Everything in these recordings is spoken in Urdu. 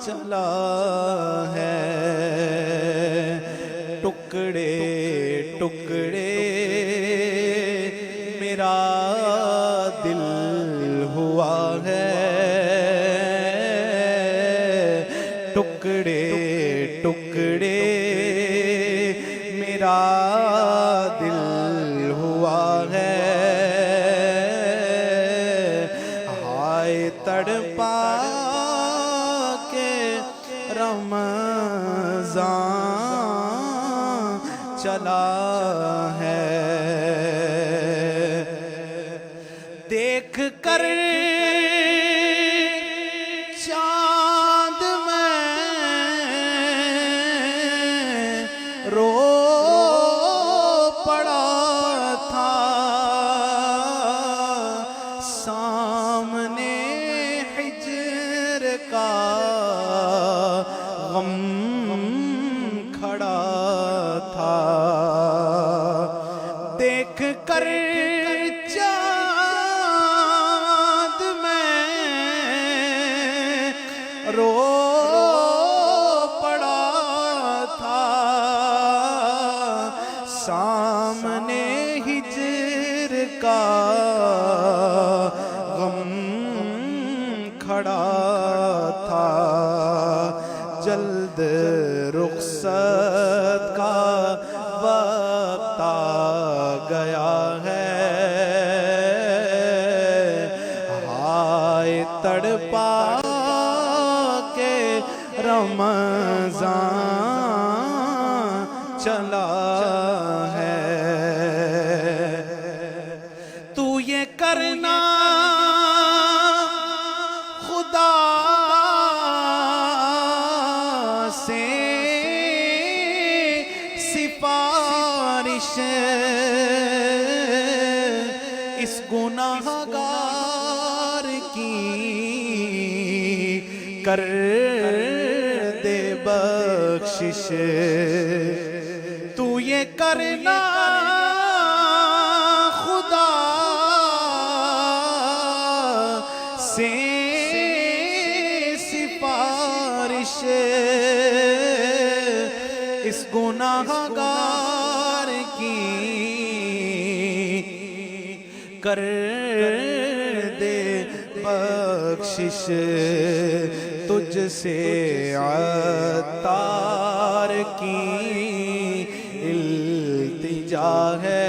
چلا ہے، ٹکڑے ٹکڑے میرا دل ہوا ہے، ٹکڑے ٹکڑے میرا دل ہوا ہے، ہائے تڑپا کے رمضان چلا ہے، دیکھ کر چاند میں رو پڑا تھا، سامنے ہجر کا غم کھڑا تھا، دیکھ کر چاند میں رو پڑا تھا، سامنے ہجر کا غم کھڑا تھا، جلد رخصت کا وقت آ گیا ہے، ہائے تڑپا کے رمضان چلا ہے، تو یہ کرنا خدا سے سفارش، اس گناہ گار کی کر دے بخشش، تو یہ کرنا خدا سے سفارش، اس گناہ گار کی کر دے بخشش، تجھ سے عطار کی التجا ہے،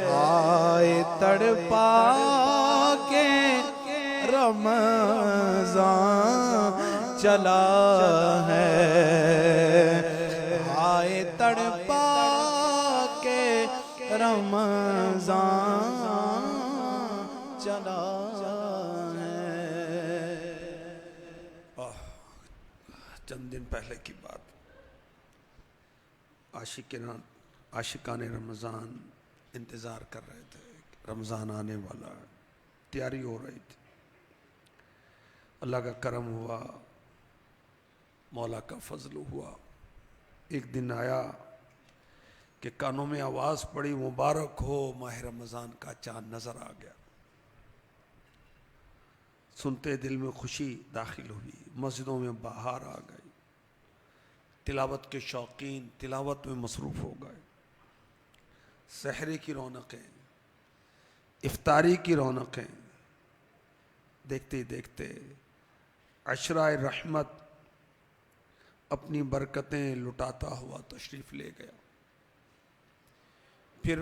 ہائے تڑپا کے رمضان چلا ہے، ہائے تڑپا کے رمضان چلا ہے۔ چند دن پہلے کی بات، عاشقان رمضان انتظار کر رہے تھے، رمضان آنے والا ہے، تیاری ہو رہی تھی، اللہ کا کرم ہوا، مولا کا فضل ہوا، ایک دن آیا کہ کانوں میں آواز پڑی مبارک ہو ماہ رمضان کا چاند نظر آ گیا، سنتے دل میں خوشی داخل ہوئی، مسجدوں میں بہار آ گئی، تلاوت کے شوقین تلاوت میں مصروف ہو گئے، سحری کی رونقیں، افطاری کی رونقیں، دیکھتے دیکھتے عشرہ رحمت اپنی برکتیں لٹاتا ہوا تشریف لے گیا، پھر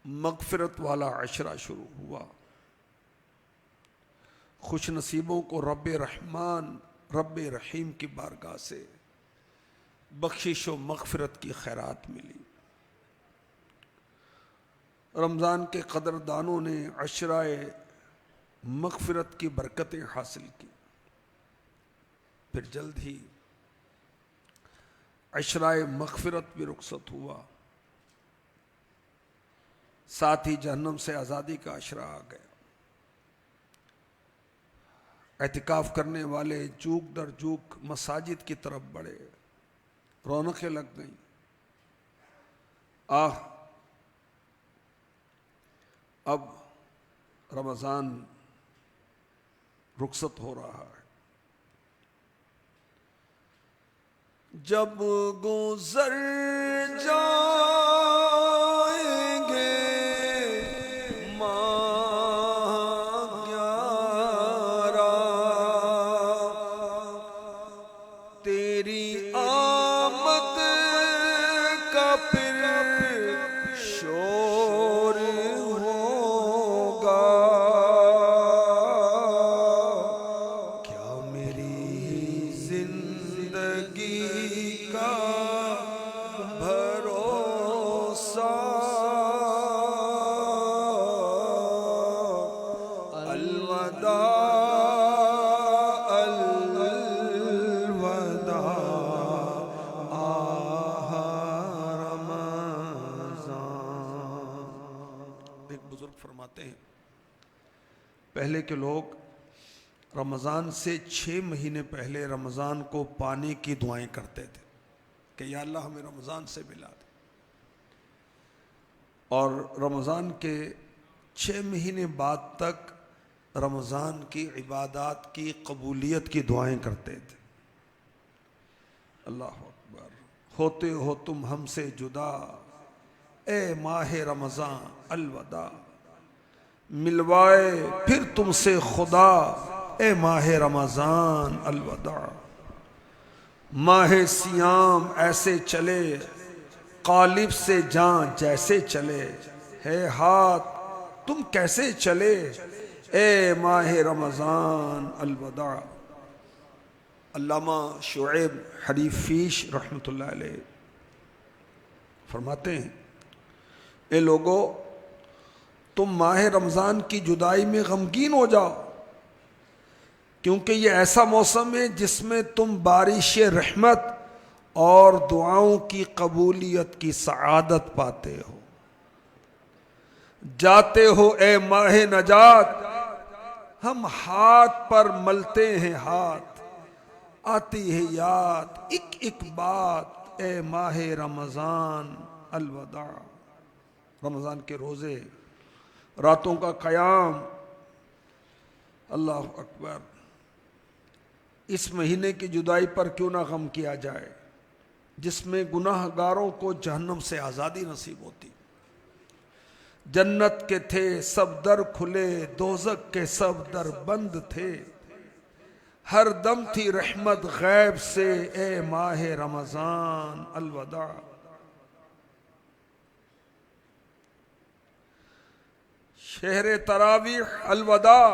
مغفرت والا عشرہ شروع ہوا، خوش نصیبوں کو رب رحمان رب رحیم کی بارگاہ سے بخشش و مغفرت کی خیرات ملی، رمضان کے قدردانوں نے عشرہ مغفرت کی برکتیں حاصل کی، پھر جلد ہی عشرہ مغفرت بھی رخصت ہوا، ساتھ ہی جہنم سے آزادی کا عشرہ آ گیا، اعتکاف کرنے والے جوک در جوک مساجد کی طرف بڑھے، رونقیں لگ گئیں، اب رمضان رخصت ہو رہا ہے۔ جب گزر جائیں گے ماہ گیارہ، تیری آمد کا پھر شور ہوگا، کیا میری زندگی کا بھروسہ الوداع الوداع آہ رمضان۔ ایک بزرگ فرماتے ہیں پہلے کے لوگ رمضان سے 6 مہینے پہلے رمضان کو پانے کی دعائیں کرتے تھے کہ یا اللہ ہمیں رمضان سے ملا دے، اور رمضان کے 6 مہینے بعد تک رمضان کی عبادات کی قبولیت کی دعائیں کرتے تھے۔ اللہ اکبر۔ ہوتے ہو تم ہم سے جدا اے ماہ رمضان الوداع، ملوائے پھر تم سے خدا اے ماہ رمضان الوداع، ماہ سیام ایسے چلے قالب سے جان جیسے چلے، ہے ہاتھ تم کیسے چلے اے ماہ رمضان الوداع۔ علامہ شعیب حریفیش رحمۃ اللہ علیہ فرماتے ہیں اے لوگو تم ماہ رمضان کی جدائی میں غمگین ہو جاؤ، کیونکہ یہ ایسا موسم ہے جس میں تم بارش رحمت اور دعاؤں کی قبولیت کی سعادت پاتے ہو۔ جاتے ہو اے ماہ نجات ہم ہاتھ پر ملتے ہیں ہاتھ، آتی ہے یاد ایک ایک بات اے ماہ رمضان الوداع۔ رمضان کے روزے، راتوں کا قیام، اللہ اکبر، اس مہینے کی جدائی پر کیوں نہ غم کیا جائے جس میں گناہ گاروں کو جہنم سے آزادی نصیب ہوتی۔ جنت کے تھے سب در کھلے، دوزخ کے سب در بند تھے، ہر دم تھی رحمت غیب سے اے ماہ رمضان الوداع۔ شہر تراویح الوداع،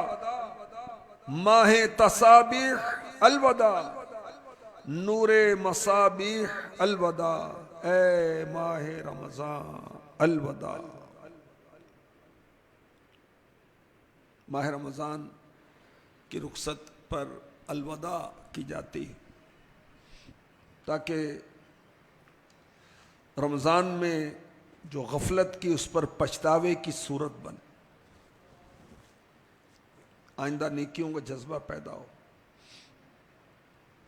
ماہ تسابیح الوداع، نور مصابیح الوداع اے ماہ رمضان الوداع۔ ماہ رمضان کی رخصت پر الوداع کی جاتی ہے تاکہ رمضان میں جو غفلت کی اس پر پچھتاوے کی صورت بنے، آئندہ نیکیوں کا جذبہ پیدا ہو،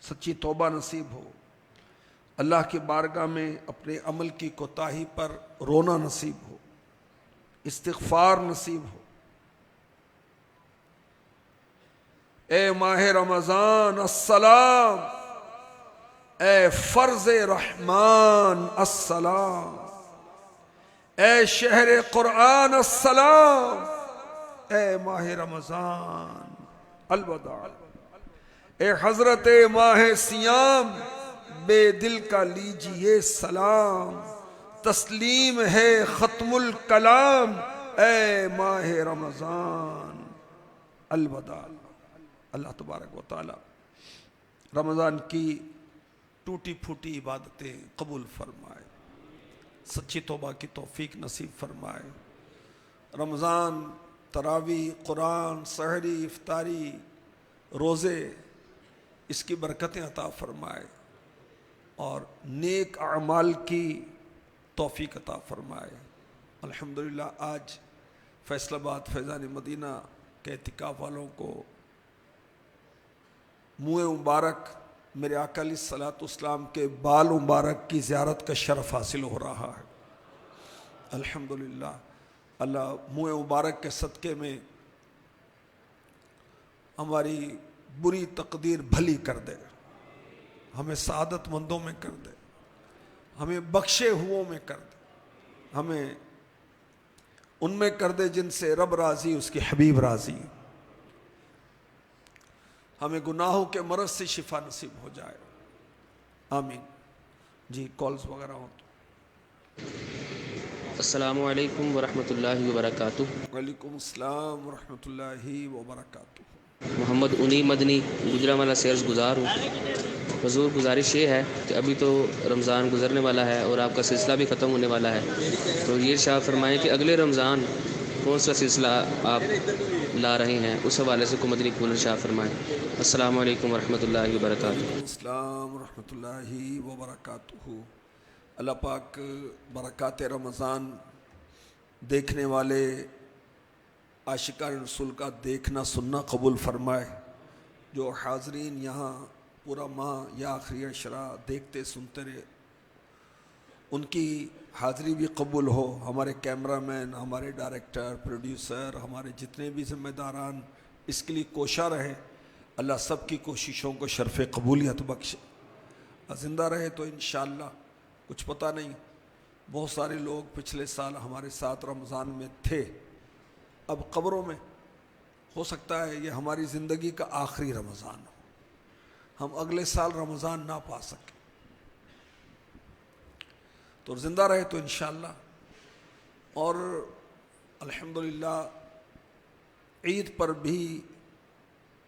سچی توبہ نصیب ہو، اللہ کی بارگاہ میں اپنے عمل کی کوتاہی پر رونا نصیب ہو، استغفار نصیب ہو۔ اے ماہ رمضان السلام، اے فرض رحمان السلام، اے شہر قرآن السلام، اے ماہ رمضان الوداع۔ اے حضرت ماہ سیام بے دل کا لیجئے سلام، تسلیم ہے ختم الکلام اے ماہ رمضان الوداع۔ اللہ تبارک و تعالی رمضان کی ٹوٹی پھوٹی عبادتیں قبول فرمائے، سچی توبہ کی توفیق نصیب فرمائے۔ رمضان، تراویح، قرآن، سحری، افطاری، روزے، اس کی برکتیں عطا فرمائے اور نیک اعمال کی توفیق عطا فرمائے۔ الحمدللہ آج فیصل آباد فیضان مدینہ کے اعتکاف والوں کو منہ مبارک میرے آقا علیہ الصلوۃ والسلام کے بال مبارک کی زیارت کا شرف حاصل ہو رہا ہے۔ الحمدللہ اللہ منہ مبارک کے صدقے میں ہماری بری تقدیر بھلی کر دے، ہمیں سعادت مندوں میں کر دے، ہمیں بخشے ہوئوں میں کر دے، ہمیں ان میں کر دے جن سے رب راضی، اس کے حبیب راضی، ہمیں گناہوں کے مرض سے شفا نصیب ہو جائے، آمین۔ جی کالز وغیرہ ہوں تو۔ السلام علیکم ورحمۃ اللہ وبرکاتہ۔ وعلیکم السلام ورحمۃ اللہ وبرکاتہ۔ محمد انی مدنی گجرانوالہ سے عرض گزار ہوں۔ حضور گزارش یہ ہے کہ ابھی تو رمضان گزرنے والا ہے اور آپ کا سلسلہ بھی ختم ہونے والا ہے، تو یہ ارشاد فرمائیں کہ اگلے رمضان کون سا سلسلہ آپ لا رہے ہیں، اس حوالے سے کو مدنی پھول ارشاد فرمائیں۔ السلام علیکم ورحمۃ اللہ وبرکاتہ۔ السلام ورحمۃ اللہ وبرکاتہ۔ اللہ پاک برکات رمضان دیکھنے والے عاشقان رسول کا دیکھنا سننا قبول فرمائے۔ جو حاضرین یہاں پورا ماہ یا آخری عشرہ دیکھتے سنتے رہے، ان کی حاضری بھی قبول ہو۔ ہمارے کیمرہ مین، ہمارے ڈائریکٹر، پروڈیوسر، ہمارے جتنے بھی ذمہ داران اس کے لیے کوشاں رہے، اللہ سب کی کوششوں کو شرف قبولیت بخشے۔ زندہ رہے تو انشاءاللہ، کچھ پتہ نہیں، بہت سارے لوگ پچھلے سال ہمارے ساتھ رمضان میں تھے، اب قبروں میں، ہو سکتا ہے یہ ہماری زندگی کا آخری رمضان ہو، ہم اگلے سال رمضان نہ پا سکیں، تو زندہ رہے تو انشاءاللہ۔ اور الحمدللہ عید پر بھی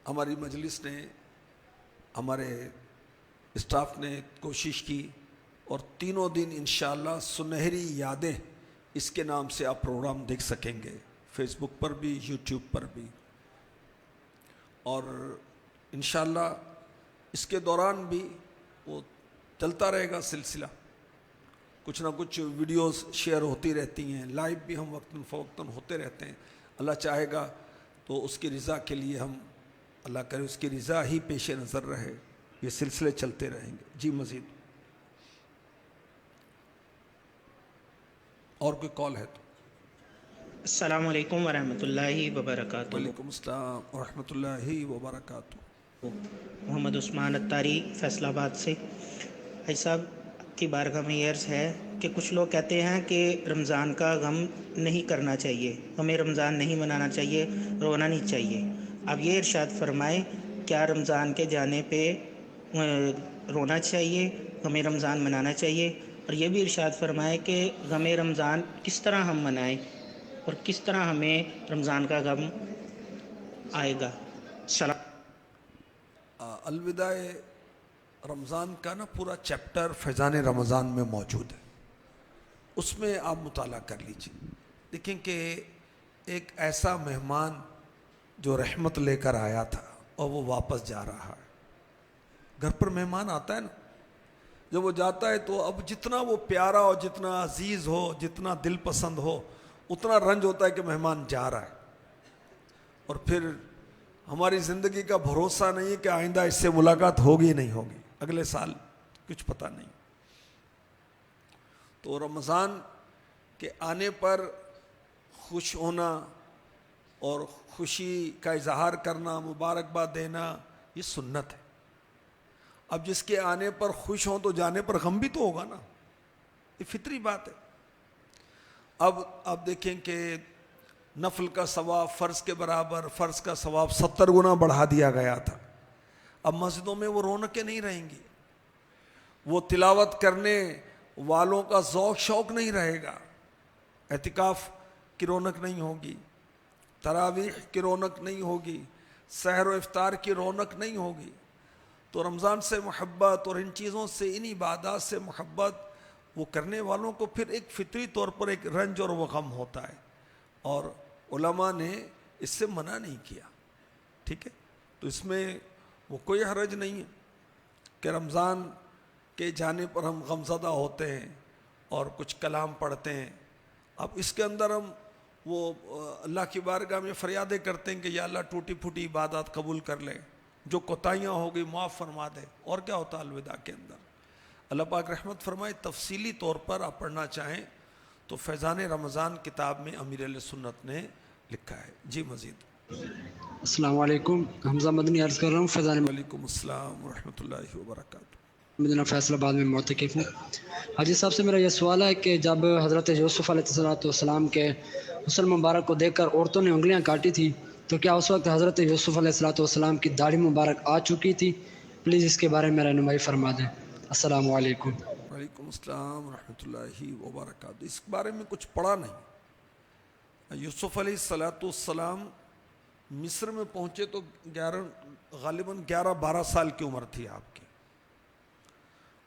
ہماری مجلس نے، ہمارے اسٹاف نے کوشش کی، اور تینوں دن انشاءاللہ سنہری یادیں اس کے نام سے آپ پروگرام دیکھ سکیں گے، فیس بک پر بھی، یوٹیوب پر بھی، اور انشاءاللہ اس کے دوران بھی وہ چلتا رہے گا سلسلہ، کچھ نہ کچھ ویڈیوز شیئر ہوتی رہتی ہیں، لائیو بھی ہم وقتاً فوقتاً ہوتے رہتے ہیں۔ اللہ چاہے گا تو اس کی رضا کے لیے ہم، اللہ کرے اس کی رضا ہی پیش نظر رہے، یہ سلسلے چلتے رہیں گے۔ جی مزید اور کوئی کال ہے تو؟ السلام علیکم ورحمۃ اللہ وبرکاتہ۔ وعلیکم السلام ورحمۃ اللہ وبرکاتہ۔ محمد عثمان اتاری فیصل آباد سے۔ بھائی صاحب کی بارگاہ میں یہ عرض ہے کہ کچھ لوگ کہتے ہیں کہ رمضان کا غم نہیں کرنا چاہیے، ہمیں رمضان نہیں منانا چاہیے، رونا نہیں چاہیے۔ اب یہ ارشاد فرمائیں، کیا رمضان کے جانے پہ رونا چاہیے، ہمیں رمضان منانا چاہیے؟ اور یہ بھی ارشاد فرمائیں کہ غم رمضان کس طرح ہم منائیں اور کس طرح ہمیں رمضان کا غم آئے گا۔ سلام۔ الوداع رمضان کا نا پورا چیپٹر فیضان رمضان میں موجود ہے، اس میں آپ مطالعہ کر لیجیے، دیکھیں کہ ایک ایسا مہمان جو رحمت لے کر آیا تھا اور وہ واپس جا رہا ہے۔ گھر پر مہمان آتا ہے نا، جب وہ جاتا ہے تو اب جتنا وہ پیارا ہو، جتنا عزیز ہو، جتنا دل پسند ہو، اتنا رنج ہوتا ہے کہ مہمان جا رہا ہے، اور پھر ہماری زندگی کا بھروسہ نہیں ہے کہ آئندہ اس سے ملاقات ہوگی نہیں ہوگی، اگلے سال کچھ پتہ نہیں۔ تو رمضان کے آنے پر خوش ہونا اور خوشی کا اظہار کرنا، مبارکباد دینا، یہ سنت ہے۔ اب جس کے آنے پر خوش ہوں تو جانے پر غم بھی تو ہوگا نا، یہ فطری بات ہے۔ اب آپ دیکھیں کہ نفل کا ثواب فرض کے برابر، فرض کا ثواب 70 گنا بڑھا دیا گیا تھا۔ اب مسجدوں میں وہ رونقیں نہیں رہیں گی، وہ تلاوت کرنے والوں کا ذوق شوق نہیں رہے گا، اعتکاف کی رونق نہیں ہوگی، تراویح کی رونق نہیں ہوگی، سحر و افطار کی رونق نہیں ہوگی۔ تو رمضان سے محبت اور ان چیزوں سے، ان عبادات سے محبت وہ کرنے والوں کو پھر ایک فطری طور پر ایک رنج اور وہ غم ہوتا ہے، اور علماء نے اس سے منع نہیں کیا، ٹھیک ہے؟ تو اس میں وہ کوئی حرج نہیں ہے کہ رمضان کے جانے پر ہم غمزدہ ہوتے ہیں اور کچھ کلام پڑھتے ہیں۔ اب اس کے اندر ہم وہ اللہ کی بارگاہ میں فریادیں کرتے ہیں کہ یا اللہ ٹوٹی پھوٹی عبادات قبول کر لے، جو کوتاہیاں ہو گئی معاف فرما دے، اور کیا ہوتا ہے الوداع کے اندر۔ اللہ پاک رحمت فرمائے، تفصیلی طور پر آپ پڑھنا چاہیں تو فیضان رمضان کتاب میں امیر علیہ سنت نے لکھا ہے۔ جی مزید السلام علیکم، حمزہ مدنی عرض کر رہا ہوں، فیضان وعلیکم السلام ورحمۃ اللہ وبرکاتہ۔ مدینہ فیصل آباد میں معتکف ہوں۔ حاجی صاحب سے میرا یہ سوال ہے کہ جب حضرت یوسف علیہ السلام کے غسل مبارک کو دیکھ کر عورتوں نے انگلیاں کاٹی تھی تو کیا اس وقت حضرت یوسف علیہ السلام کی داڑھی مبارک آ چکی تھی؟ پلیز اس کے بارے میں رہنمائی فرما دیں۔ السلام علیکم۔ وعلیکم السلام ورحمۃ اللہ وبرکاتہ۔ اس بارے میں کچھ پڑھا نہیں۔ یوسف علیہ السلام مصر میں پہنچے تو غالباً 11-12 سال کی عمر تھی آپ کی۔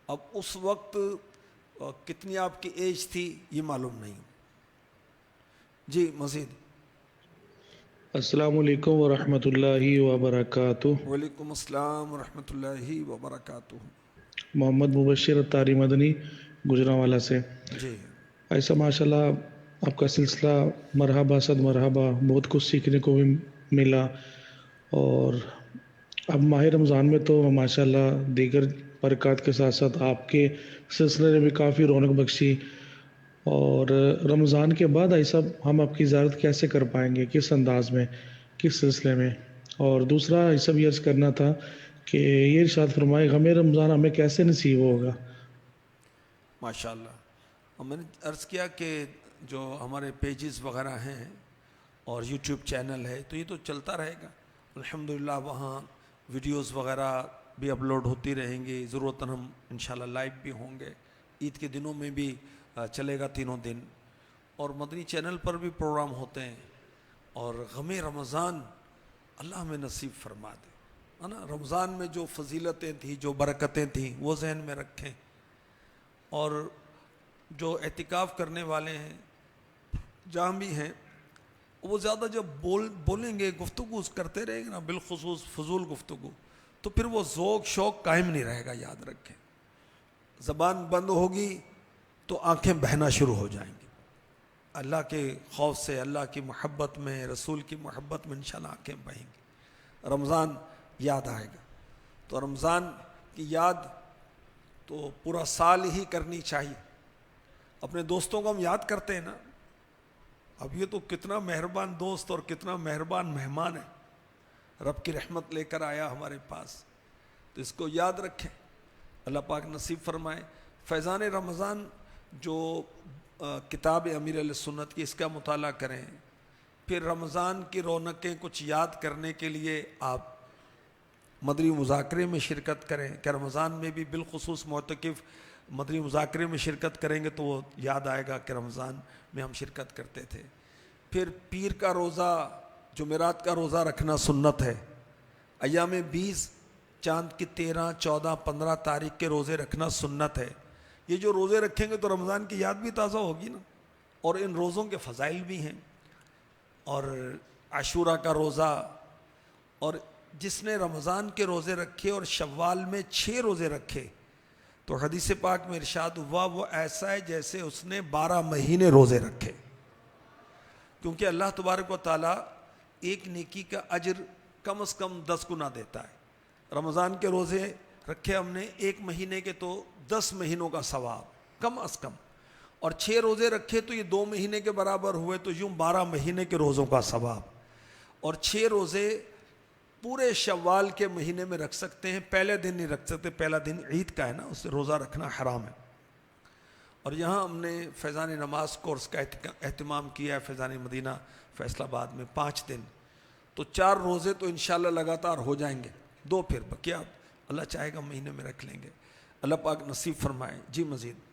اب اس وقت کتنی آپ کی ایج تھی یہ معلوم نہیں۔ جی مزید۔ السلام علیکم ورحمۃ اللہ وبرکاتہ۔ وعلیکم السلام ورحمۃ اللہ وبرکاتہ۔ محمد مبشر اتاری مدنی گجرانوالہ سے۔ جی ایسا ماشاءاللہ آپ کا سلسلہ مرحبا صد مرحبا، بہت کچھ سیکھنے کو بھی ملا، اور اب ماہ رمضان میں تو ماشاءاللہ دیگر برکات کے ساتھ ساتھ آپ کے سلسلے نے بھی کافی رونق بخشی، اور رمضان کے بعد ایسا ہم آپ کی زیارت کیسے کر پائیں گے، کس انداز میں، کس سلسلے میں؟ اور دوسرا ایسا بھی عرض کرنا تھا کہ یہ ارشاد فرمائے غم رمضان ہمیں کیسے نصیب ہوگا؟ ماشاءاللہ۔ اور میں نے عرض کیا کہ جو ہمارے پیجز وغیرہ ہیں اور یوٹیوب چینل ہے تو یہ تو چلتا رہے گا الحمدللہ، وہاں ویڈیوز وغیرہ بھی اپلوڈ ہوتی رہیں گی، ضرورتاً ہم انشاءاللہ لائیو بھی ہوں گے، عید کے دنوں میں بھی چلے گا تینوں دن، اور مدنی چینل پر بھی پروگرام ہوتے ہیں۔ اور غم رمضان اللہ ہمیں نصیب فرما دے، ہے نا۔ رمضان میں جو فضیلتیں تھیں، جو برکتیں تھیں وہ ذہن میں رکھیں، اور جو اعتکاف کرنے والے ہیں جہاں بھی ہیں وہ زیادہ جب بولیں گے، گفتگو کرتے رہیں گے نا، بالخصوص فضول گفتگو، تو پھر وہ ذوق شوق قائم نہیں رہے گا۔ یاد رکھیں، زبان بند ہوگی تو آنکھیں بہنا شروع ہو جائیں گی۔ اللہ کے خوف سے، اللہ کی محبت میں، رسول کی محبت میں انشاءاللہ آنکھیں بہیں گی، رمضان یاد آئے گا۔ تو رمضان کی یاد تو پورا سال ہی کرنی چاہیے۔ اپنے دوستوں کو ہم یاد کرتے ہیں نا، اب یہ تو کتنا مہربان دوست اور کتنا مہربان مہمان ہے، رب کی رحمت لے کر آیا ہمارے پاس، تو اس کو یاد رکھیں، اللہ پاک نصیب فرمائے۔ فیضان رمضان جو کتاب امیر علیہ سنت کی، اس کا مطالعہ کریں، پھر رمضان کی رونقیں کچھ یاد کرنے کے لیے آپ مدنی مذاکرے میں شرکت کریں، کہ رمضان میں بھی بالخصوص معتکف مدنی مذاکرے میں شرکت کریں گے تو وہ یاد آئے گا کہ رمضان میں ہم شرکت کرتے تھے۔ پھر پیر کا روزہ، جمعرات کا روزہ رکھنا سنت ہے۔ ایام 20 چاند کی 13، 14، 15 تاریخ کے روزے رکھنا سنت ہے۔ یہ جو روزے رکھیں گے تو رمضان کی یاد بھی تازہ ہوگی نا، اور ان روزوں کے فضائل بھی ہیں۔ اور عاشورہ کا روزہ، اور جس نے رمضان کے روزے رکھے اور شوال میں 6 روزے رکھے تو حدیث پاک میں ارشاد ہوا وہ ایسا ہے جیسے اس نے 12 مہینے روزے رکھے، کیونکہ اللہ تبارک و تعالیٰ ایک نیکی کا اجر کم از کم 10 گنا دیتا ہے۔ رمضان کے روزے رکھے ہم نے 1 مہینے کے تو 10 مہینوں کا ثواب کم از کم، اور 6 روزے رکھے تو یہ 2 مہینے کے برابر ہوئے، تو یوں 12 مہینے کے روزوں کا ثواب۔ اور 6 روزے پورے شوال کے مہینے میں رکھ سکتے ہیں، پہلے دن نہیں رکھ سکتے، پہلا دن عید کا ہے نا، اسے روزہ رکھنا حرام ہے۔ اور یہاں ہم نے فیضان نماز کورس کا اہتمام کیا ہے فیضان مدینہ فیصل آباد میں 5 دن، تو 4 روزے تو انشاءاللہ لگاتار ہو جائیں گے، 2 پھر بقیہ اللہ چاہے گا مہینے میں رکھ لیں گے، اللہ پاک نصیب فرمائے۔ جی مزید۔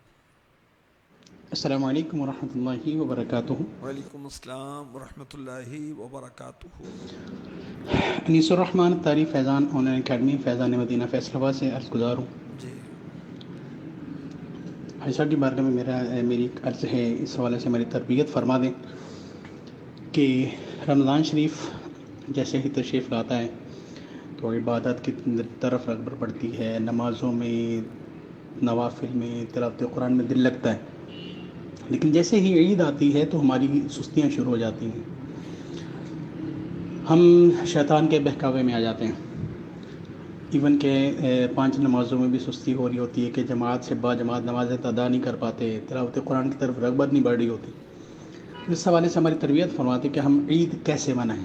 السلام علیکم ورحمۃ اللہ وبرکاتہ۔ وعلیکم السلام ورحمۃ اللہ وبرکاتہ۔ انیس الرحمن اتاری فیضان on line academy Faizan Madina Faisal آباد سے عرض گزار ہوں۔ جی عائشہ کی بارگاہ میں میری ایک عرض ہے، اس حوالے سے میری تربیت فرما دیں کہ رمضان شریف جیسے ہی تشریف لاتا ہے تو عبادت کی طرف رغبت پڑتی ہے، نمازوں میں، نوافل میں، تلاوت قرآن میں دل لگتا ہے، لیکن جیسے ہی عید آتی ہے تو ہماری سستیاں شروع ہو جاتی ہیں، ہم شیطان کے بہکاوے میں آ جاتے ہیں۔ ایون کہ 5 نمازوں میں بھی سستی ہو رہی ہوتی ہے کہ جماعت سے باجماعت نمازیں ادا نہیں کر پاتے، تلاوت قرآن کی طرف رغبت نہیں بڑھ رہی ہوتی۔ اس حوالے سے ہماری تربیت فرماتی کہ ہم عید کیسے منائیں۔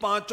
5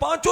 5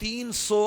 300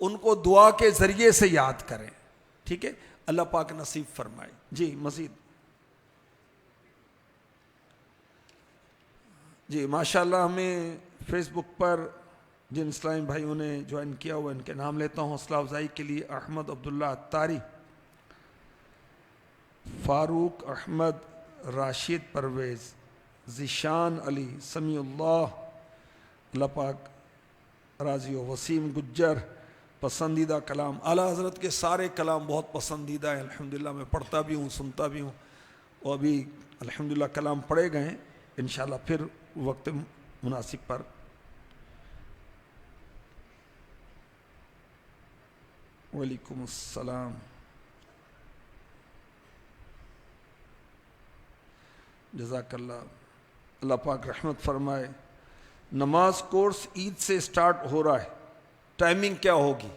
ان کو دعا کے ذریعے سے یاد کریں. ٹھیک ہے, اللہ پاک نصیب فرمائے. جی مزید. جی ماشاءاللہ, ہمیں فیس بک پر جن اسلامی بھائیوں نے جوائن کیا ہوا ان کے نام لیتا ہوں حوصلہ افزائی کے لیے. احمد عبداللہ عطاری, فاروق احمد, راشد پرویز, ذیشان علی, سمیع اللہ, اللہ پاک راضی ہو. وسیم گجر, پسندیدہ کلام اعلیٰ حضرت کے سارے کلام بہت پسندیدہ ہیں الحمدللہ. میں پڑھتا بھی ہوں, سنتا بھی ہوں, اور ابھی الحمدللہ کلام پڑھے گئے ہیں. انشاءاللہ پھر وقت مناسب پر. وعلیکم السلام. جزاک اللہ, اللہ پاک رحمت فرمائے. نماز کورس عید سے سٹارٹ ہو رہا ہے, ٹائمنگ کیا ہوگی؟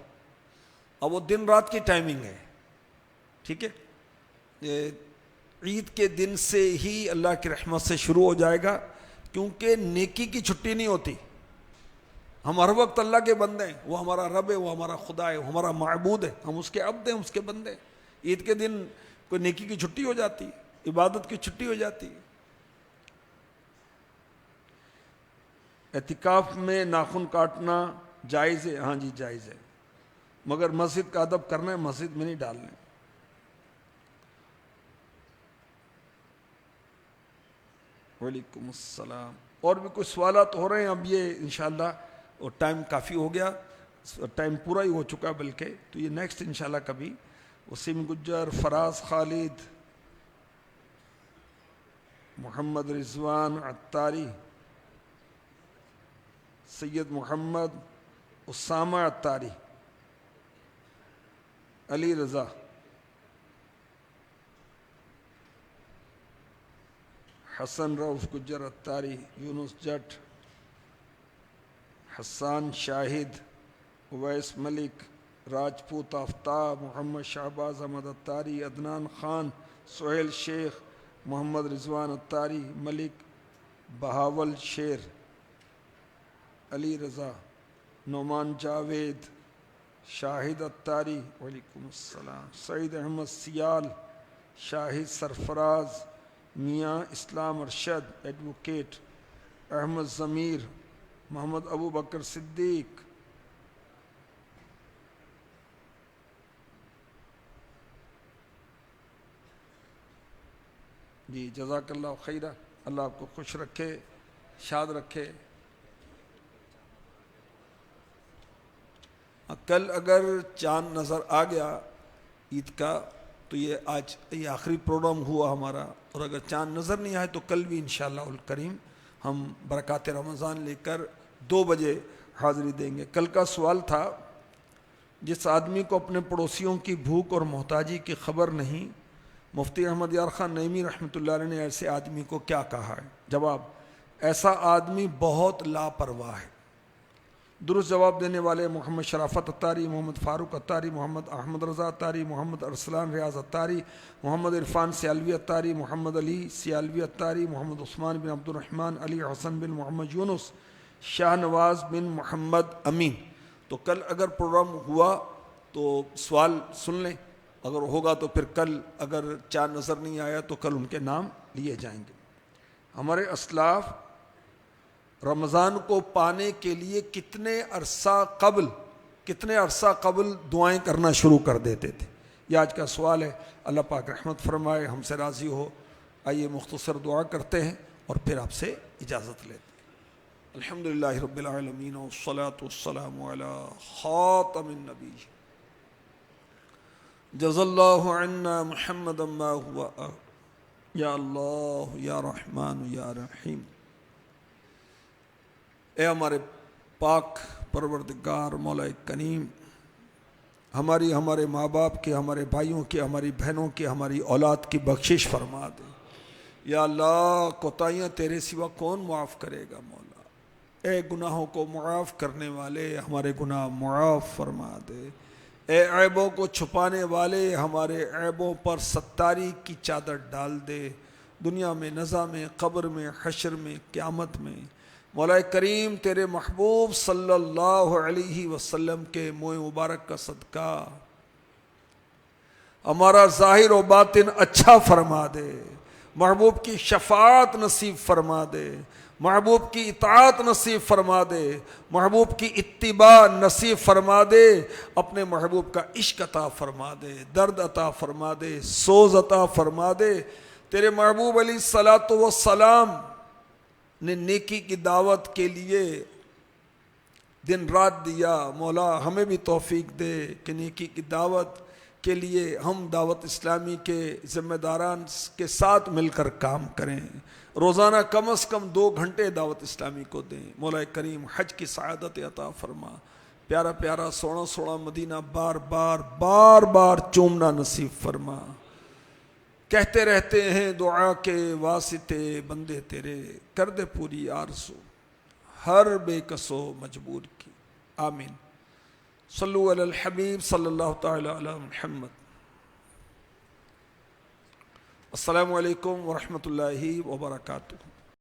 اب وہ دن رات کی ٹائمنگ ہے. ٹھیک ہے, عید کے دن سے ہی اللہ کی رحمت سے شروع ہو جائے گا, کیونکہ نیکی کی چھٹی نہیں ہوتی. ہم ہر وقت اللہ کے بندے ہیں, وہ ہمارا رب ہے, وہ ہمارا خدا ہے, وہ ہمارا معبود ہے, ہم اس کے عبد ہیں, اس کے بندے ہیں. عید کے دن کوئی نیکی کی چھٹی ہو جاتی ہے, عبادت کی چھٹی ہو جاتی ہے. اعتکاف میں ناخن کاٹنا جائز ہے؟ ہاں جی جائز ہے, مگر مسجد کا ادب کرنا ہے, مسجد میں نہیں ڈالنا ہے. وعلیکم السلام. اور بھی کچھ سوالات ہو رہے ہیں. اب یہ انشاءاللہ اور ٹائم کافی ہو گیا, ٹائم پورا ہی ہو چکا بلکہ, تو یہ نیکسٹ انشاءاللہ کبھی. وسیم گجر, فراز خالد, محمد رضوان عطاری, سید محمد, اسامہ عطاری, علی رضا, حسن رؤف گجر عطاری, یونس جٹ, حسان شاہد, اویس ملک, راجپوت آفتاب, محمد شہباز احمد عطاری, عدنان خان, سہیل شیخ, محمد رضوان عطاری, ملک بہاول شیر, علی رضا, نعمان جاوید, شاہد عطاری, وعلیکم السلام, سعید احمد سیال, شاہد سرفراز, میاں اسلام ارشد ایڈوکیٹ, احمد ضمیر, محمد ابو بکر صدیق. جی جزاک اللہ خیرہ, اللہ آپ کو خوش رکھے, شاد رکھے. کل اگر چاند نظر آ گیا عید کا تو یہ آخری پروگرام ہوا ہمارا, اور اگر چاند نظر نہیں آئے تو کل بھی انشاءاللہ الکریم ہم برکات رمضان لے کر 2 بجے حاضری دیں گے. کل کا سوال تھا, جس آدمی کو اپنے پڑوسیوں کی بھوک اور محتاجی کی خبر نہیں, مفتی احمد یار خان نعیمی رحمۃ اللہ علیہ نے ایسے آدمی کو کیا کہا ہے؟ جواب, ایسا آدمی بہت لاپرواہ ہے. درست جواب دینے والے محمد شرافت عطاری, محمد فاروق عطاری, محمد احمد رضا عطاری, محمد ارسلان ریاض عطاری, محمد عرفان سیالوی عطاری, محمد علی سیالوی عطاری, محمد عثمان بن عبد الرحمن, علی حسن بن محمد یونس, شاہ نواز بن محمد امین. تو کل اگر پروگرام ہوا تو سوال سن لیں, اگر ہوگا تو پھر کل اگر چاند نظر نہیں آیا تو کل ان کے نام لیے جائیں گے. ہمارے اسلاف رمضان کو پانے کے لیے کتنے عرصہ قبل دعائیں کرنا شروع کر دیتے تھے؟ یہ آج کا سوال ہے. اللہ پاک رحمت فرمائے, ہم سے راضی ہو. آئیے مختصر دعا کرتے ہیں اور پھر آپ سے اجازت لیتے ہیں. الحمدللہ رب العالمین والصلاة والسلام علی خاتم النبی. جز اللہ عنا محمد ما ہوا, یا اللہ یا رحمان یا رحیم. اے ہمارے پاک پروردگار مولا کریم, ہمارے ماں باپ کے, ہمارے بھائیوں کے, ہماری بہنوں کے, ہماری اولاد کی بخشش فرما دے. یا اللہ, کوتاہیاں تیرے سوا کون معاف کرے گا مولا. اے گناہوں کو معاف کرنے والے, ہمارے گناہ معاف فرما دے. اے عیبوں کو چھپانے والے, ہمارے عیبوں پر ستاری کی چادر ڈال دے. دنیا میں, نزا میں, قبر میں, حشر میں, قیامت میں. مولا کریم تیرے محبوب صلی اللہ علیہ وسلم کے منہ مبارک کا صدقہ ہمارا ظاہر و باطن اچھا فرما دے، محبوب کی شفاعت نصیب فرما دے، محبوب کی اطاعت نصیب فرما دے، محبوب کی اتباع نصیب فرما دے، اپنے محبوب کا عشق عطا فرما دے، درد عطا فرما دے، سوز عطا فرما دے۔ تیرے محبوب علیہ الصلاۃ والسلام نے نیکی کی دعوت کے لیے دن رات دیا، مولا ہمیں بھی توفیق دے کہ نیکی کی دعوت کے لیے ہم دعوت اسلامی کے ذمہ داران کے ساتھ مل کر کام کریں، روزانہ کم از کم 2 گھنٹے دعوت اسلامی کو دیں۔ مولا کریم حج کی سعادت عطا فرما، پیارا پیارا سونا سونا مدینہ بار بار بار بار چومنا نصیب فرما۔ کہتے رہتے ہیں دعا کے واسطے بندے تیرے، کر دے پوری آرزو ہر بے کسو مجبور کی، آمین۔ صلو علی الحبیب صلی اللہ تعالی علی محمد۔ السلام علیکم ورحمۃ اللہ وبرکاتہ۔